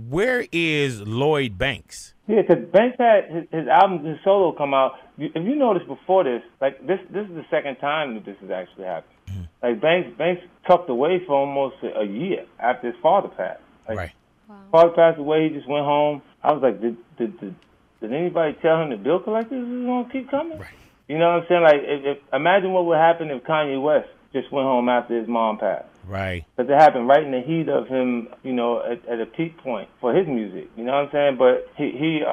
Where is Lloyd Banks? Yeah, because Banks had his album, his solo come out. If you notice before this, like this is the second time that this has actually happened. Mm-hmm. Like Banks tucked away for almost a year after his father passed. Like, right. Wow. Father passed away. He just went home. I was like, did anybody tell him the bill collectors is gonna keep coming? Right. You know what I'm saying? Like, if imagine what would happen if Kanye West just went home after his mom passed. Right. Because it happened right in the heat of him, you know, at a peak point for his music. You know what I'm saying? But he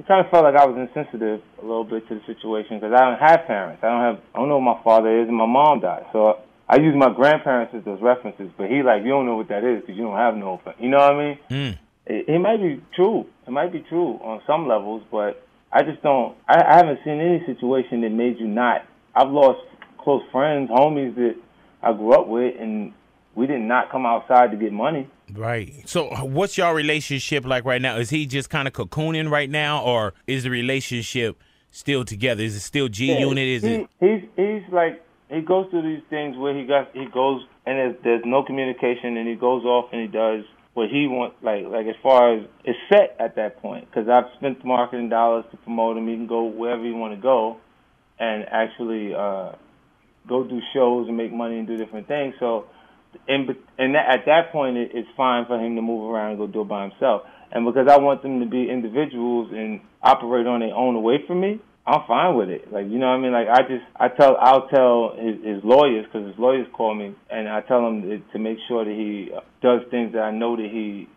kind of felt like I was insensitive a little bit to the situation because I don't have parents. I don't know who my father is, and my mom died. So I use my grandparents as those references. But he like, you don't know what that is because you don't have no. You know what I mean? Mm. It might be true. It might be true on some levels, but I just don't. I haven't seen any situation that made you not. I've lost close friends, homies that I grew up with, and we did not come outside to get money. Right. So what's your relationship like right now? Is he just kind of cocooning right now, or is the relationship still together? Is it still G-Unit? He's like, he goes through these things where he goes and there's no communication, and he goes off and he does what he wants, like as far as it's set at that point. Because I've spent the marketing dollars to promote him. He can go wherever he want to go and actually go do shows and make money and do different things. So, at that point, it's fine for him to move around and go do it by himself. And because I want them to be individuals and operate on their own away from me, I'm fine with it. Like, you know what I mean? Like, I'll tell his lawyers, because his lawyers call me, and I tell him to make sure that he does things that I know that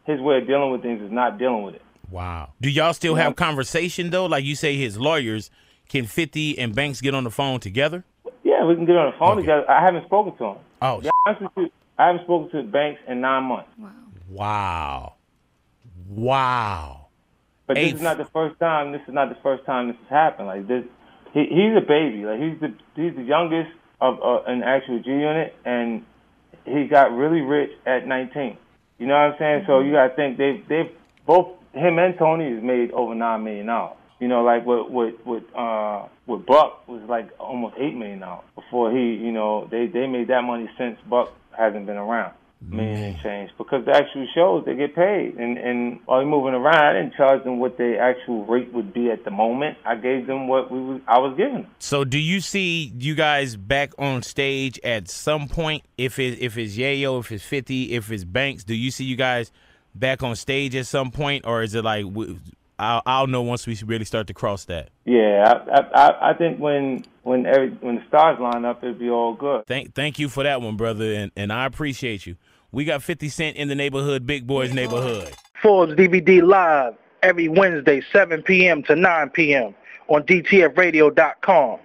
his way of dealing with things is not dealing with it. Wow. Do y'all still have conversation, though? Like you say, his lawyers, can 50 and Banks get on the phone together? Yeah, we can get on the phone together. I haven't spoken to him. Oh, I haven't spoken to Banks in 9 months. Wow. But this is not the first time. This has happened. Like this, he's a baby. Like he's the youngest of an actual G-Unit, and he got really rich at 19. You know what I'm saying? Mm-hmm. So you gotta think they've both him and Tony has made over $9 million. You know, like with Buck was like almost $8 million before he. You know, they made that money since Buck hasn't been around. Million and change, because the actual shows they get paid, and while you're moving around, I didn't charge them what the actual rate would be at the moment. I gave them what I was giving them. So do you see you guys back on stage at some point? If it's Yayo, if it's 50, if it's Banks, do you see you guys back on stage at some point, or is it like I'll know once we really start to cross that? Yeah, I think when the stars line up, it'll be all good. Thank you for that one, brother, and I appreciate you. We got 50 Cent in the neighborhood, Big Boy's neighborhood. FORBEZDVD live every Wednesday, 7 p.m. to 9 p.m. on DTFradio.com.